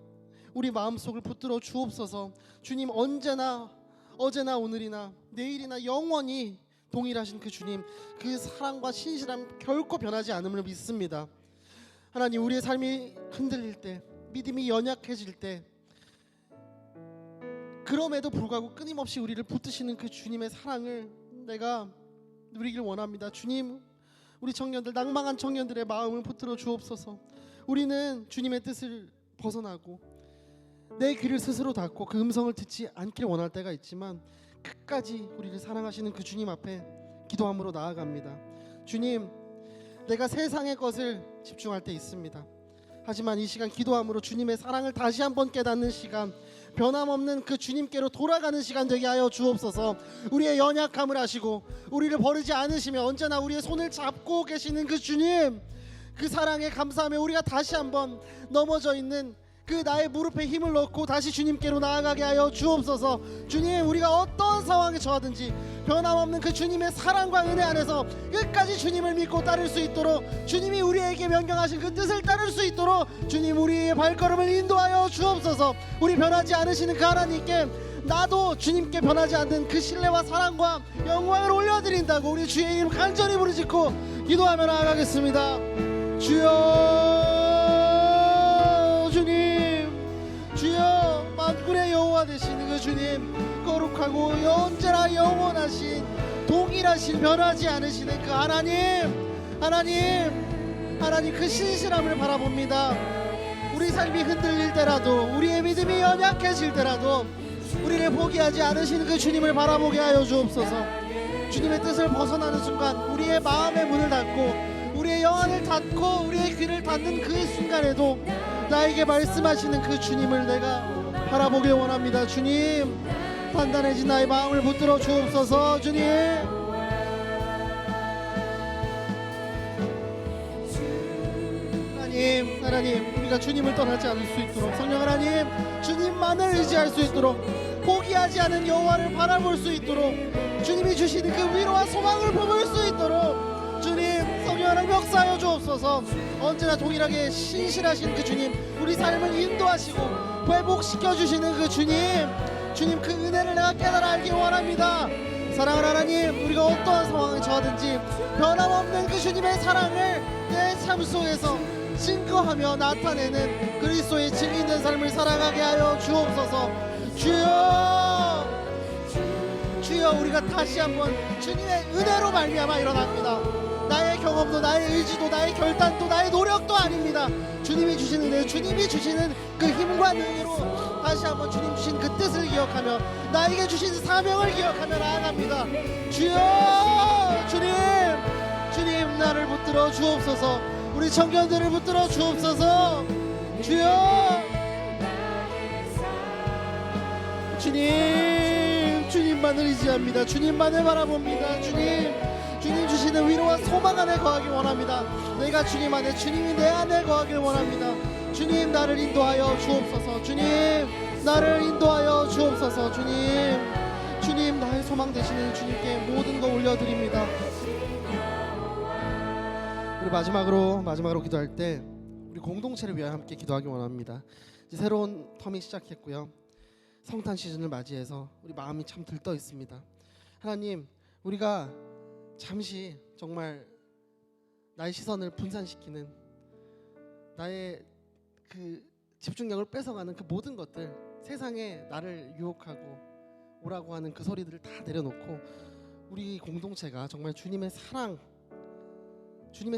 우리 마음속을 붙들어 주옵소서. 주님, 언제나, 어제나 오늘이나 내일이나 영원히 동일하신 그 주님, 그 사랑과 신실함 결코 변하지 않음을 믿습니다. 하나님, 우리의 삶이 흔들릴 때, 믿음이 연약해질 때, 그럼에도 불구하고 끊임없이 우리를 붙드시는 그 주님의 사랑을 내가 누리길 원합니다. 주님, 우리 청년들, 낭망한 청년들의 마음을 붙들어 주옵소서. 우리는 주님의 뜻을 벗어나고 내 귀를 스스로 닫고 그 음성을 듣지 않길 원할 때가 있지만 끝까지 우리를 사랑하시는 그 주님 앞에 기도함으로 나아갑니다. 주님, 내가 세상의 것을 집중할 때 있습니다. 하지만 이 시간 기도함으로 주님의 사랑을 다시 한번 깨닫는 시간, 변함없는 그 주님께로 돌아가는 시간 되게 하여 주옵소서. 우리의 연약함을 아시고 우리를 버리지 않으시며 언제나 우리의 손을 잡고 계시는 그 주님, 그 사랑에 감사하며 우리가 다시 한번 넘어져 있는 그 나의 무릎에 힘을 넣고 다시 주님께로 나아가게 하여 주옵소서. 주님, 우리가 어떤 상황에 처하든지 변함없는 그 주님의 사랑과 은혜 안에서 끝까지 주님을 믿고 따를 수 있도록, 주님이 우리에게 명령하신 그 뜻을 따를 수 있도록 주님, 우리의 발걸음을 인도하여 주옵소서. 우리 변하지 않으시는 그 하나님께 나도 주님께 변하지 않는 그 신뢰와 사랑과 영광을 올려드린다고 우리 주의 이름 간절히 부르짖고 기도하며 나아가겠습니다. 주여, 유일하고 언제나 영원하신 동일하신 변하지 않으시는 그 하나님 그 신실함을 바라봅니다. 우리 삶이 흔들릴 때라도 우리의 믿음이 연약해질 때라도 우리를 포기하지 않으시는 그 주님을 바라보게 하여 주옵소서. 주님의 뜻을 벗어나는 순간 우리의 마음의 문을 닫고 우리의 영안을 닫고 우리의 귀를 닫는 그 순간에도 나에게 말씀하시는 그 주님을 내가 바라보길 원합니다. 주님, 단단해진 나의 마음을 붙들어 주옵소서. 주님, 하나님, 우리가 주님을 떠나지 않을 수 있도록 성령 하나님, 주님만을 의지할 수 있도록 포기하지 않은 여호와를 바라볼 수 있도록 주님이 주시는 그 위로와 소망을 품을 수 있도록 주님, 성령 하나님 역사하여 주옵소서. 언제나 동일하게 신실하신 그 주님, 우리 삶을 인도하시고 회복시켜 주시는 그 주님 그 은혜를 내가 깨달아 알기 원합니다. 사랑하는 하나님, 우리가 어떠한 상황에 처하든지 변함없는 그 주님의 사랑을 내 삶 속에서 증거하며 나타내는 그리스도의 증인된 삶을 살아가게 하여 주옵소서. 주여, 우리가 다시 한번 주님의 은혜로 말미암아 일어납니다. 나의 경험도 나의 의지도 나의 결단도 나의 노력도 아닙니다. 주님이 주시는 은혜, 주님이 주시는 그 힘과 능으로 다시 한번 주님 주신 그 뜻을 기억하며 나에게 주신 사명을 기억하며 나아갑니다. 주여, 주님 나를 붙들어 주옵소서. 우리 청년들을 붙들어 주옵소서. 주여, 주님만을 의지합니다. 주님만을 바라봅니다. 주님 주시는 위로와 소망 안에 거하기 원합니다. 내가 주님 안에, 주님이 내 안에 거하길 원합니다. 주님, 나를 인도하여 주옵소서. 주님, 나를 인도하여 주옵소서. 주님, 나의 소망 되시는 주님께 모든 거 올려드립니다. 우리 마지막으로 기도할 때 우리 공동체를 위하여 함께 기도하기 원합니다. 이제 새로운 텀이 시작했고요. 성탄 시즌을 맞이해서 우리 마음이 참 들떠 있습니다. 하나님, 우리가 잠시 정말 나의 시선을 분산시키는, 나의 그 집중력을 뺏어가는 그 모든 것들, 세상에 나를 유혹하고 오라고 하는 그 소리들을 다 내려놓고 우리 공동체가 정말 주님의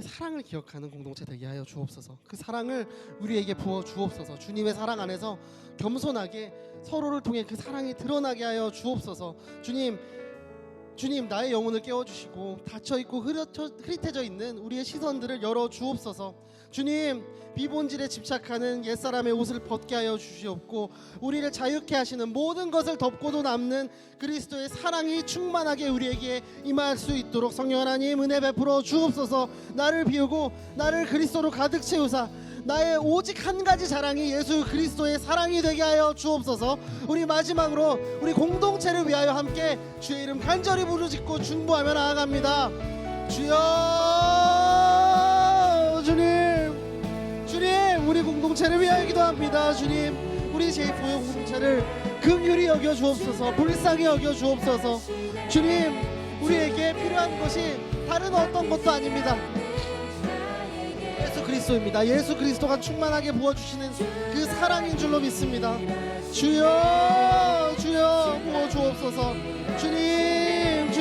사랑을 기억하는 공동체 되게 하여 주옵소서. 그 사랑을 우리에게 부어 주옵소서. 주님의 사랑 안에서 겸손하게 서로를 통해 그 사랑이 드러나게 하여 주옵소서. 주님, 나의 영혼을 깨워주시고 닫혀있고 흐릿해져 있는 우리의 시선들을 열어 주옵소서. 주님, 비본질에 집착하는 옛사람의 옷을 벗게 하여 주시옵고 우리를 자유케 하시는 모든 것을 덮고도 남는 그리스도의 사랑이 충만하게 우리에게 임할 수 있도록 성령 하나님 은혜 베풀어 주옵소서. 나를 비우고 나를 그리스도로 가득 채우사 나의 오직 한 가지 자랑이 예수 그리스도의 사랑이 되게 하여 주옵소서. 우리 마지막으로 우리 공동체를 위하여 함께 주의 이름 간절히 부르짖고 중보하며 나아갑니다. 주여, 주님, 우리 공동체를 위하여 기도합니다. 주님, 우리 제4의 공동체를 긍휼히 여겨 주옵소서. 불쌍히 여겨 주옵소서. 주님, 우리에게 필요한 것이 다른 어떤 것도 아닙니다. 예수 그리스도입니다. 예수 그리스도가 충만하게 부어주시는 그 사랑인 줄로 믿습니다. 주여, 부어 주옵소서. 주님,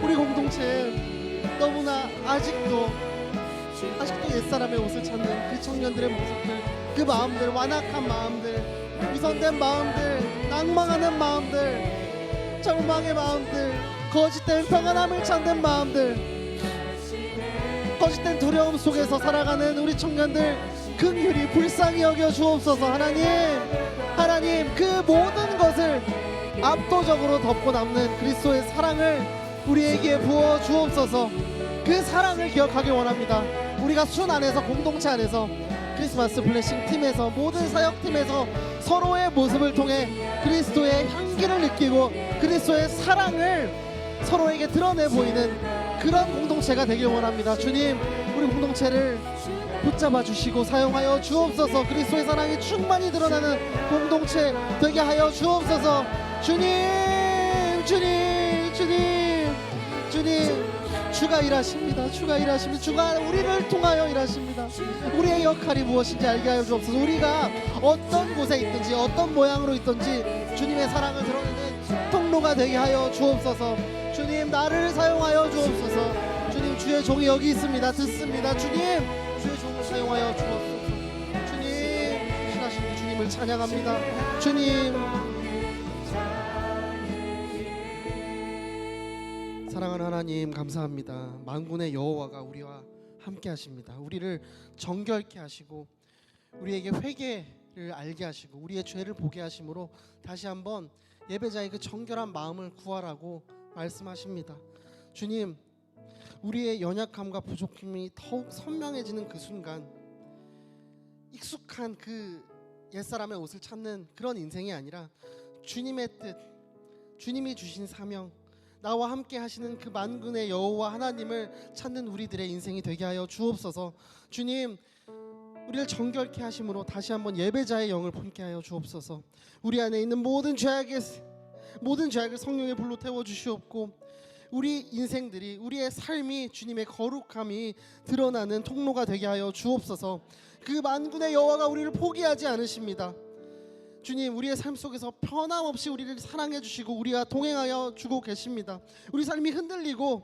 우리 공동체 너무나 아직도 옛사람의 옷을 찾는 그 청년들의 모습들, 그 마음들, 완악한 마음들, 위선된 마음들, 낭망하는 마음들, 절망의 마음들, 거짓된 평안함을 찾는 마음들, 거짓된 두려움 속에서 살아가는 우리 청년들 긍휼히 불쌍히 여겨 주옵소서. 하나님, 그 모든 것을 압도적으로 덮고 남는 그리스도의 사랑을 우리에게 부어 주옵소서. 그 사랑을 기억하기 원합니다. 우리가 순 안에서, 공동체 안에서, 크리스마스 블레싱 팀에서, 모든 사역팀에서 서로의 모습을 통해 그리스도의 향기를 느끼고 그리스도의 사랑을 서로에게 드러내 보이는 그런 공동체가 되길 원합니다. 주님, 우리 공동체를 붙잡아 주시고 사용하여 주옵소서. 그리스도의 사랑이 충만히 드러나는 공동체 되게 하여 주옵소서. 주님, 주가 일하십니다. 주가 일하십니다. 주가 우리를 통하여 일하십니다. 우리의 역할이 무엇인지 알게 하여 주옵소서. 우리가 어떤 곳에 있든지 어떤 모양으로 있든지 주님의 사랑을 드러내는 통로가 되게 하여 주옵소서. 주님, 나를 사용하여 주옵소서. 주님, 주의 종이 여기 있습니다. 듣습니다. 주님, 주의 종을 사용하여 주옵소서. 주님, 신하신 그 주님을 찬양합니다. 주님, 사랑하는 하나님, 감사합니다. 만군의 여호와가 우리와 함께 하십니다. 우리를 정결케 하시고 우리에게 회개를 알게 하시고 우리의 죄를 보게 하심으로 다시 한번 예배자의 그 정결한 마음을 구하라고 말씀하십니다. 주님, 우리의 연약함과 부족함이 더욱 선명해지는 그 순간, 익숙한 그 옛사람의 옷을 찾는 그런 인생이 아니라 주님의 뜻, 주님이 주신 사명, 나와 함께 하시는 그 만군의 여호와 하나님을 찾는 우리들의 인생이 되게 하여 주옵소서. 주님, 우리를 정결케 하심으로 다시 한번 예배자의 영을 품게 하여 주옵소서. 우리 안에 있는 모든 죄악을 성령의 불로 태워 주시옵고 우리 인생들이, 우리의 삶이 주님의 거룩함이 드러나는 통로가 되게 하여 주옵소서. 그 만군의 여호와가 우리를 포기하지 않으십니다. 주님, 우리의 삶 속에서 변함없이 우리를 사랑해 주시고 우리와 동행하여 주고 계십니다. 우리 삶이 흔들리고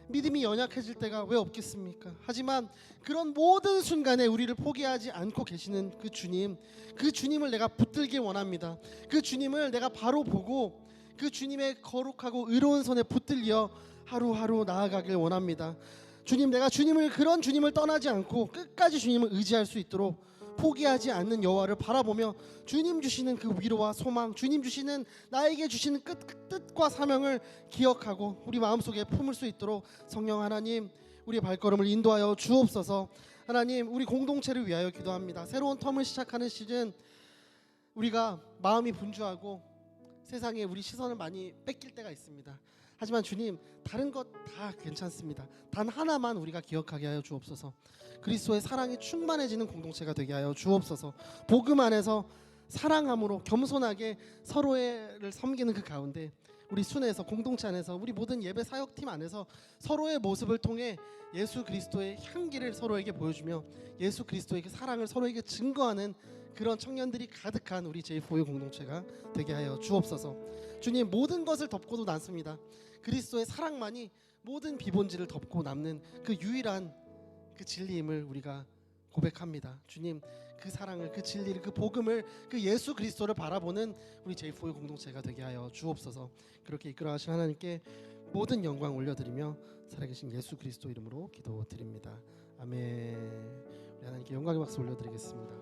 믿음이 연약해질 때가 왜 없겠습니까? 하지만 그런 모든 순간에 우리를 포기하지 않고 계시는 그 주님, 그 주님을 내가 붙들길 원합니다. 그 주님을 내가 바로 보고 그 주님의 거룩하고 의로운 손에 붙들려 하루하루 나아가길 원합니다. 주님, 내가 그런 주님을 떠나지 않고 끝까지 주님을 의지할 수 있도록 포기하지 않는 여호와를 바라보며 주님 주시는 그 위로와 소망, 주님 주시는 나에게 주시는 뜻과 사명을 기억하고 우리 마음속에 품을 수 있도록 성령 하나님, 우리의 발걸음을 인도하여 주옵소서. 하나님, 우리 공동체를 위하여 기도합니다. 새로운 텀을 시작하는 시즌, 우리가 마음이 분주하고 세상에 우리 시선을 많이 뺏길 때가 있습니다. 하지만 주님, 다른 것 다 괜찮습니다. 단 하나만 우리가 기억하게 하여 주옵소서. 그리스도의 사랑이 충만해지는 공동체가 되게 하여 주옵소서. 복음 안에서 사랑함으로 겸손하게 서로를 섬기는 그 가운데 우리 순회에서, 공동체 안에서, 우리 모든 예배 사역팀 안에서 서로의 모습을 통해 예수 그리스도의 향기를 서로에게 보여주며 예수 그리스도의 그 사랑을 서로에게 증거하는 그런 청년들이 가득한 우리 제4의 공동체가 되게 하여 주옵소서. 주님, 모든 것을 덮고도 남습니다. 그리스도의 사랑만이 모든 비본질을 덮고 남는 그 유일한 그 진리임을 우리가 고백합니다. 주님, 그 사랑을, 그 진리를, 그 복음을, 그 예수 그리스도를 바라보는 우리 제4의 공동체가 되게 하여 주옵소서. 그렇게 이끌어가신 하나님께 모든 영광 올려드리며 살아계신 예수 그리스도 이름으로 기도드립니다. 아멘. 우리 하나님께 영광의 박수 올려드리겠습니다.